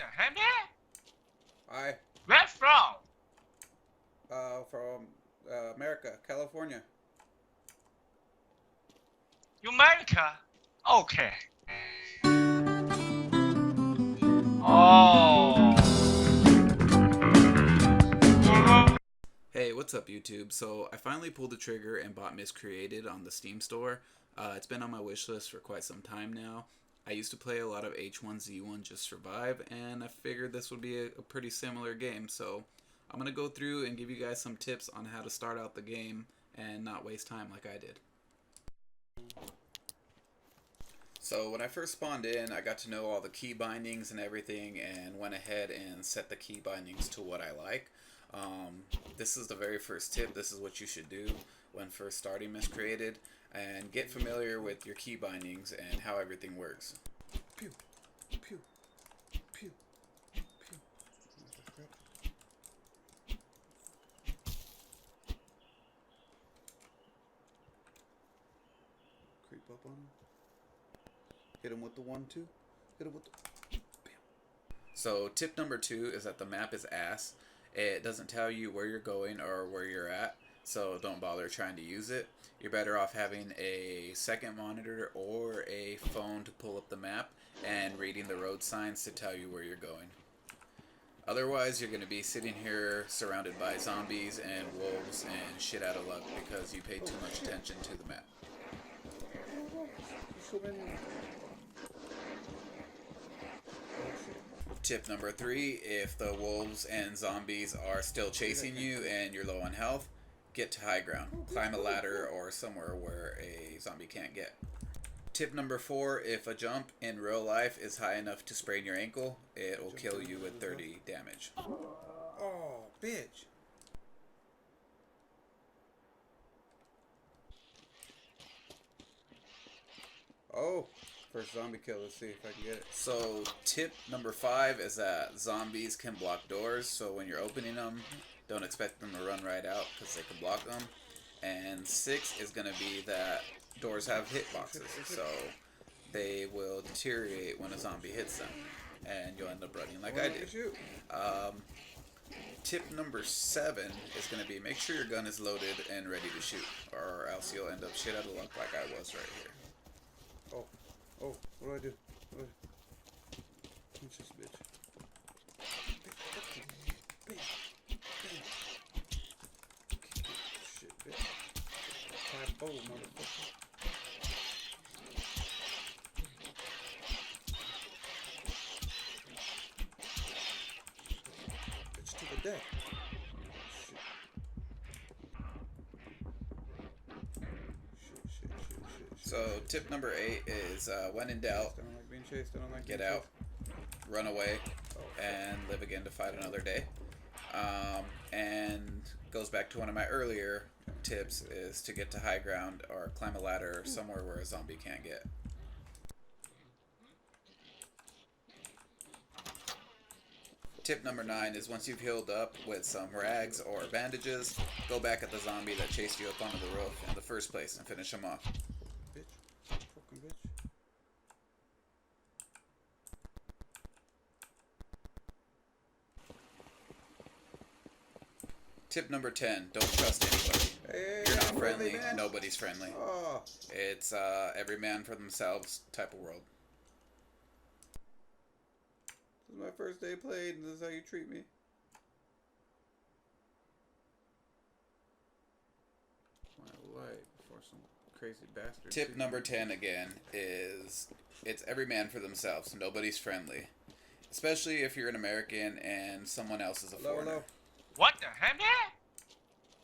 the hell, man? Hi. Where from? From America, California. America? Okay. Oh. Hey, what's up YouTube? So I finally pulled the trigger and bought Miscreated on the Steam store. It's been on my wish list for quite some time now. I used to play a lot of H1Z1 Just Survive, and I figured this would be a pretty similar game. So I'm going to go through and give you guys some tips on how to start out the game and not waste time like I did. So when I first spawned in, I got to know all the key bindings and everything and went ahead and set the key bindings to what I like. This is the very first tip. This is what you should do when first starting Miscreated, and get familiar with your key bindings and how everything works. Pew, pew, pew, pew. Creep up on him. Hit him with the 1-2. Hit him with the... Bam. So tip number 2 is that the map is ass. It doesn't tell you where you're going or where you're at, so don't bother trying to use it. You're better off having a second monitor or a phone to pull up the map and reading the road signs to tell you where you're going. Otherwise, you're going to be sitting here surrounded by zombies and wolves and shit out of luck because you paid too much attention to the map. Tip number 3, if the wolves and zombies are still chasing you and you're low on health, get to high ground. Climb a ladder or somewhere where a zombie can't get. Tip number 4, if a jump in real life is high enough to sprain your ankle, it will kill you with 30 damage. Oh, bitch. Oh, first zombie kill. Let's see if I can get it. So tip number 5 is that zombies can block doors, so when you're opening them, don't expect them to run right out because they can block them. And 6 is going to be that doors have hitboxes, so they will deteriorate when a zombie hits them, and you'll end up running like I did. Tip number 7 is going to be make sure your gun is loaded and ready to shoot, or else you'll end up shit out of luck like I was right here. Oh, what do I do? Punch this bitch. Shit, bitch. Typo, motherfucker. Bitch to the deck. So tip number 8 is when in doubt, I don't like being chased. I don't like get out, run away, and live again to fight another day. And goes back to one of my earlier tips is to get to high ground or climb a ladder or somewhere where a zombie can't get. Tip number 9 is once you've healed up with some rags or bandages, go back at the zombie that chased you up onto the roof in the first place and finish him off. Fucking bitch. Tip number 10, don't trust anybody. Hey, you're not friendly, nobody's friendly. Oh. It's every man for themselves type of world. This is my first day playing, and this is how you treat me. My life before some crazy bastard. Tip number 10 again is it's every man for themselves, nobody's friendly. Especially if you're an American and someone else is a foreigner. Hello. What the hell, man?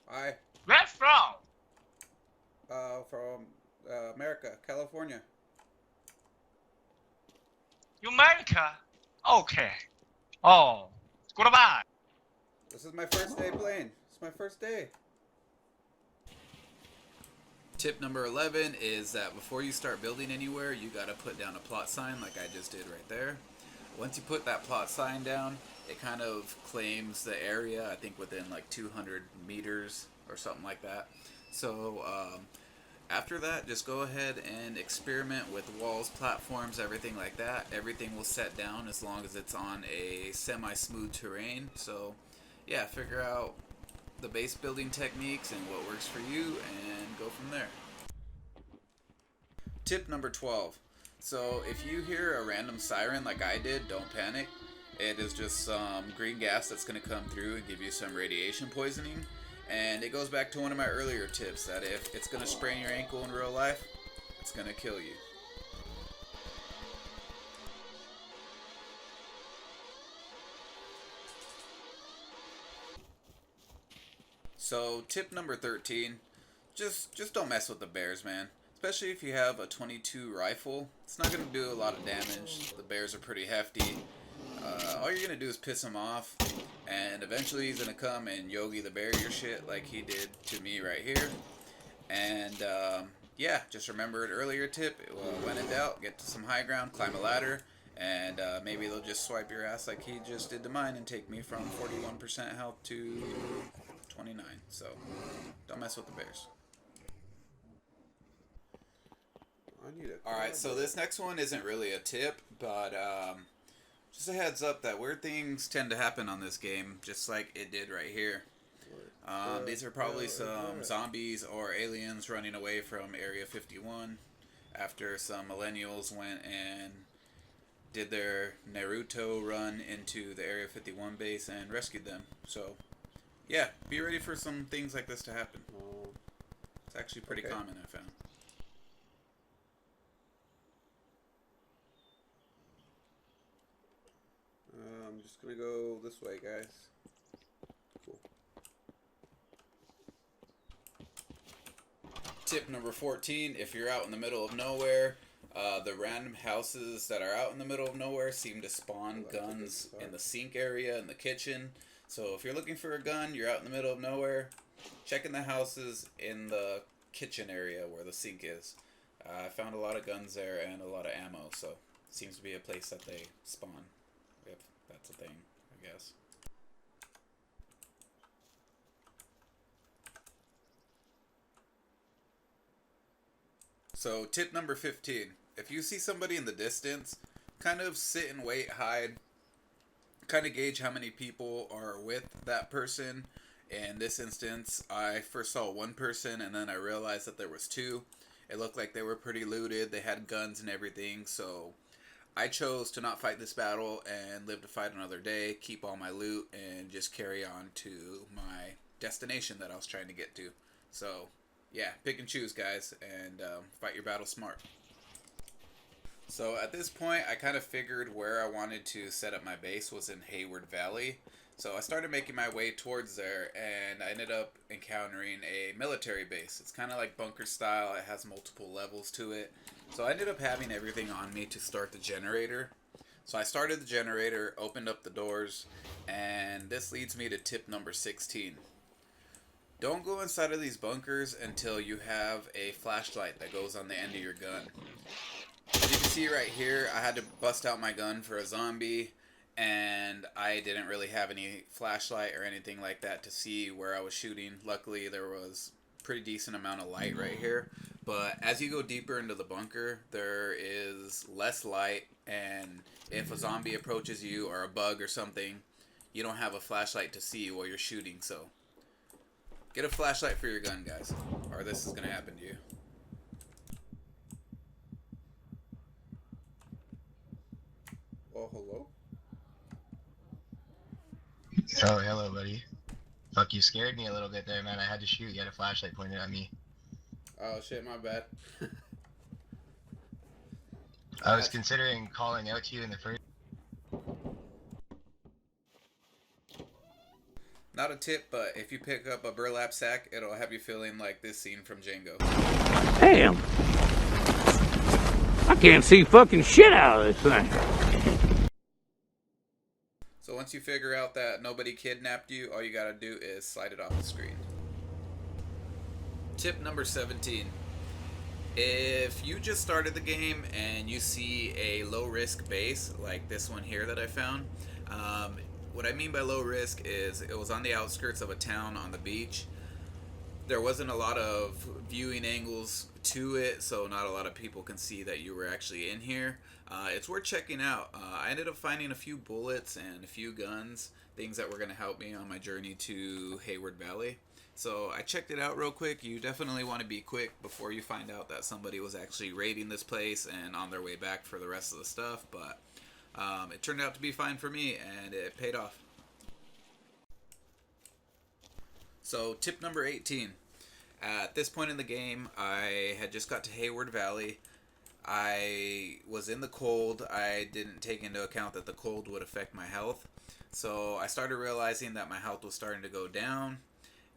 Hi. Where from? From America, California. America? Okay. Oh. Goodbye. This is my first day playing. It's my first day. Tip number 11 is that before you start building anywhere, you gotta put down a plot sign like I just did right there. Once you put that plot sign down, it kind of claims the area, I think within like 200 meters or something like that. So After that, just go ahead and experiment with walls, platforms, everything like that. Everything will set down as long as it's on a semi-smooth terrain. So yeah, figure out the base building techniques and what works for you and go from there. Tip number 12. So if you hear a random siren like I did, don't panic. It is just some green gas that's going to come through and give you some radiation poisoning. And it goes back to one of my earlier tips that if it's going to sprain your ankle in real life, it's going to kill you. So tip number 13, just don't mess with the bears, man. Especially if you have a 22 rifle, it's not going to do a lot of damage. The bears are pretty hefty. All you're going to do is piss him off, and eventually he's going to come and Yogi the Bear your shit like he did to me right here. And yeah, just remember an earlier tip, when in doubt, get to some high ground, climb a ladder, and maybe they'll just swipe your ass like he just did to mine and take me from 41% health to 29. So don't mess with the bears. Alright, so this next one isn't really a tip, but just a heads up that weird things tend to happen on this game, just like it did right here. These are probably some zombies or aliens running away from Area 51 after some millennials went and did their Naruto run into the Area 51 base and rescued them. So, yeah, be ready for some things like this to happen. It's actually pretty common, I found. I'm just gonna go this way, guys. Cool. Tip number 14, if you're out in the middle of nowhere, the random houses that are out in the middle of nowhere seem to spawn guns in the sink area, in the kitchen. So if you're looking for a gun, you're out in the middle of nowhere, check in the houses in the kitchen area where the sink is. I found a lot of guns there and a lot of ammo, so it seems to be a place that they spawn. If that's a thing, I guess. So tip number 15, if you see somebody in the distance, kind of sit and wait, hide, kind of gauge how many people are with that person. In this instance, I first saw one person and then I realized that there was two. It looked like they were pretty looted, they had guns and everything, so I chose to not fight this battle and live to fight another day, keep all my loot, and just carry on to my destination that I was trying to get to. So, yeah, pick and choose, guys, and fight your battle smart. So at this point, I kind of figured where I wanted to set up my base was in Hayward Valley. So I started making my way towards there, and I ended up encountering a military base. It's kind of like bunker style. It has multiple levels to it. So I ended up having everything on me to start the generator. So I started the generator, opened up the doors, and this leads me to tip number 16. Don't go inside of these bunkers until you have a flashlight that goes on the end of your gun. As you can see right here, I had to bust out my gun for a zombie, and I didn't really have any flashlight or anything like that to see where I was shooting. Luckily, there was a pretty decent amount of light right here. But as you go deeper into the bunker, there is less light, and if a zombie approaches you or a bug or something, you don't have a flashlight to see while you're shooting. So get a flashlight for your gun, guys, or this is going to happen to you. Oh, hello? Oh, hello, buddy. Fuck, you scared me a little bit there, man. I had to shoot. You had a flashlight pointed at me. Oh, shit, my bad. I was considering calling out to you in the first... Not a tip, but if you pick up a burlap sack, it'll have you feeling like this scene from Django. Damn! I can't see fucking shit out of this thing. So once you figure out that nobody kidnapped you, all you gotta do is slide it off the screen. Tip number 17. If you just started the game and you see a low risk base, like this one here that I found, what I mean by low risk is it was on the outskirts of a town on the beach. there wasn't a lot of viewing angles to it, so not a lot of people can see that you were actually in here. It's worth checking out. I ended up finding a few bullets and a few guns, things that were going to help me on my journey to Hayward Valley. So I checked it out real quick. You definitely want to be quick before you find out that somebody was actually raiding this place and on their way back for the rest of the stuff, but it turned out to be fine for me, and it paid off. So tip number 18. At this point in the game, I had just got to Hayward Valley. I was in the cold. I didn't take into account that the cold would affect my health. So I started realizing that my health was starting to go down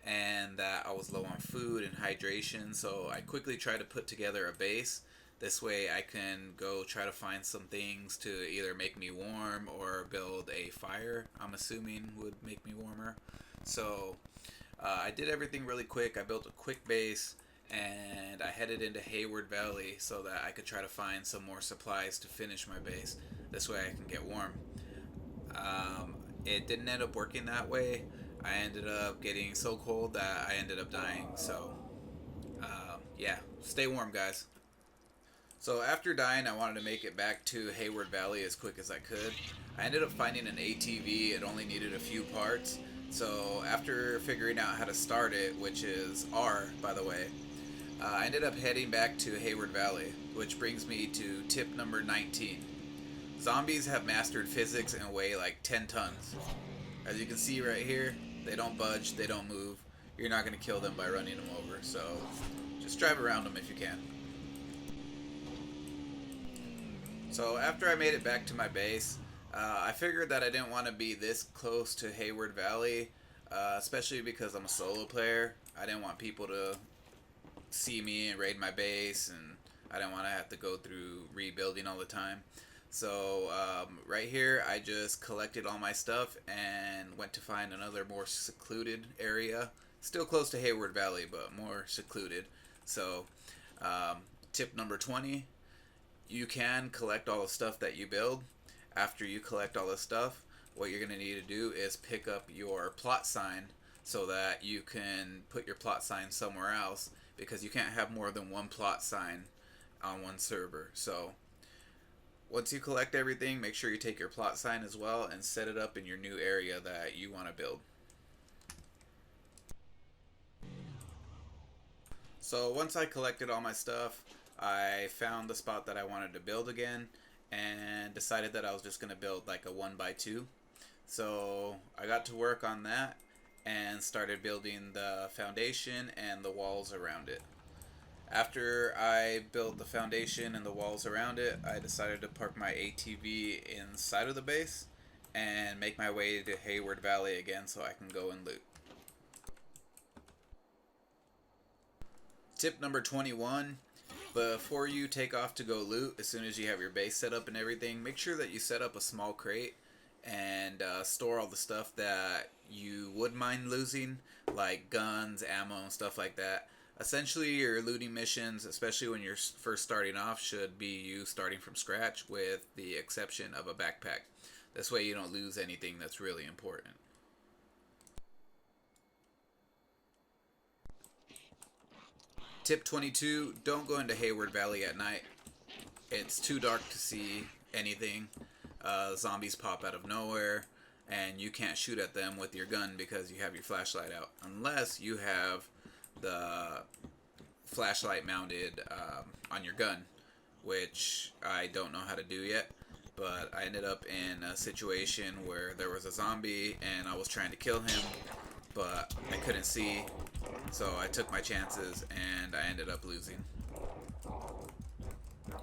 and that I was low on food and hydration. So I quickly tried to put together a base. This way I can go try to find some things to either make me warm or build a fire, I'm assuming would make me warmer. So I did everything really quick. I built a quick base and I headed into Hayward Valley so that I could try to find some more supplies to finish my base. This way I can get warm. It didn't end up working that way. I ended up getting so cold that I ended up dying. So yeah, stay warm, guys. So after dying, I wanted to make it back to Hayward Valley as quick as I could. I ended up finding an ATV. It only needed a few parts. So after figuring out how to start it, which is R, by the way, I ended up heading back to Hayward Valley, which brings me to tip number 19. Zombies have mastered physics and weigh like 10 tons. As you can see right here, they don't budge, they don't move. You're not going to kill them by running them over, so just drive around them if you can. So after I made it back to my base, I figured that I didn't want to be this close to Hayward Valley, especially because I'm a solo player. I didn't want people to see me and raid my base, and I didn't want to have to go through rebuilding all the time. So right here, I just collected all my stuff and went to find another more secluded area. Still close to Hayward Valley, but more secluded. So tip number 20. You can collect all the stuff that you build. After you collect all the stuff, what you're going to need to do is pick up your plot sign so that you can put your plot sign somewhere else, because you can't have more than one plot sign on one server. So once you collect everything, make sure you take your plot sign as well and set it up in your new area that you want to build. So once I collected all my stuff, I found the spot that I wanted to build again and decided that I was just going to build like a 1x2. So I got to work on that and started building the foundation and the walls around it. After I built the foundation and the walls around it, I decided to park my ATV inside of the base and make my way to Hayward Valley again so I can go and loot. Tip number 21. Before you take off to go loot, as soon as you have your base set up and everything, make sure that you set up a small crate and store all the stuff that you would mind losing, like guns, ammo, and stuff like that. Essentially, your looting missions, especially when you're first starting off, should be you starting from scratch with the exception of a backpack. This way you don't lose anything that's really important. Tip 22, don't go into Hayward Valley at night. It's too dark to see anything. Zombies pop out of nowhere, and you can't shoot at them with your gun because you have your flashlight out. Unless you have the flashlight mounted on your gun, which I don't know how to do yet. But I ended up in a situation where there was a zombie, and I was trying to kill him, but I couldn't see. So I took my chances and I ended up losing.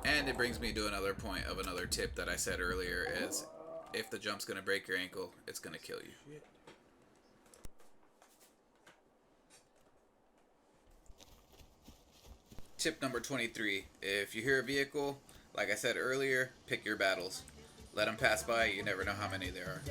And it brings me to another point of another tip that I said earlier is if the jump's going to break your ankle, it's going to kill you. Tip number 23. If you hear a vehicle, like I said earlier, pick your battles. Let them pass by, you never know how many there are.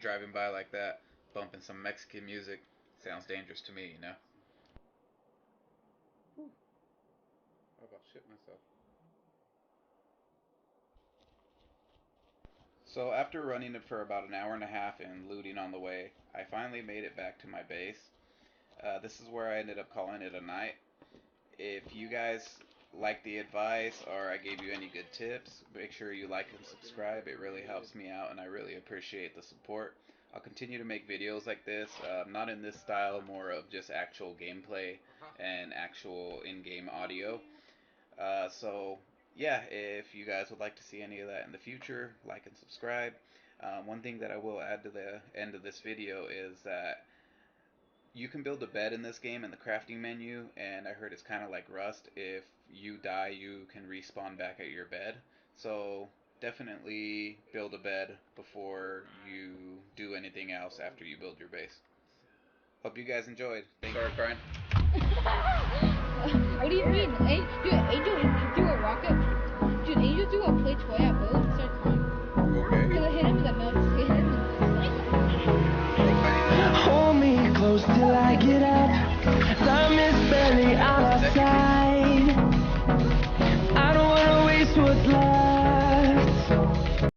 Driving by like that, bumping some Mexican music, sounds dangerous to me, you know? shit myself. So after running it for about an hour and a half and looting on the way, I finally made it back to my base. This is where I ended up calling it a night. If you guys like the advice or I gave you any good tips, make sure you like and subscribe. It really helps me out and I really appreciate the support. I'll continue to make videos like this, not in this style, more of just actual gameplay and actual in-game audio. So yeah, if you guys would like to see any of that in the future, like and subscribe. One thing that I will add to the end of this video is that you can build a bed in this game in the crafting menu, and I heard it's kind of like Rust. If you die, you can respawn back at your bed. So definitely build a bed before you do anything else after you build your base. Hope you guys enjoyed. Thanks for crying. What do you mean? Dude, Angel threw a rocket. Dude, Angel threw a play toy at Bo and started crying. Okay. Because I hit him with a mouse. Hit him with Hold me close till I get up. Time is barely on our side. I don't wanna waste what's left.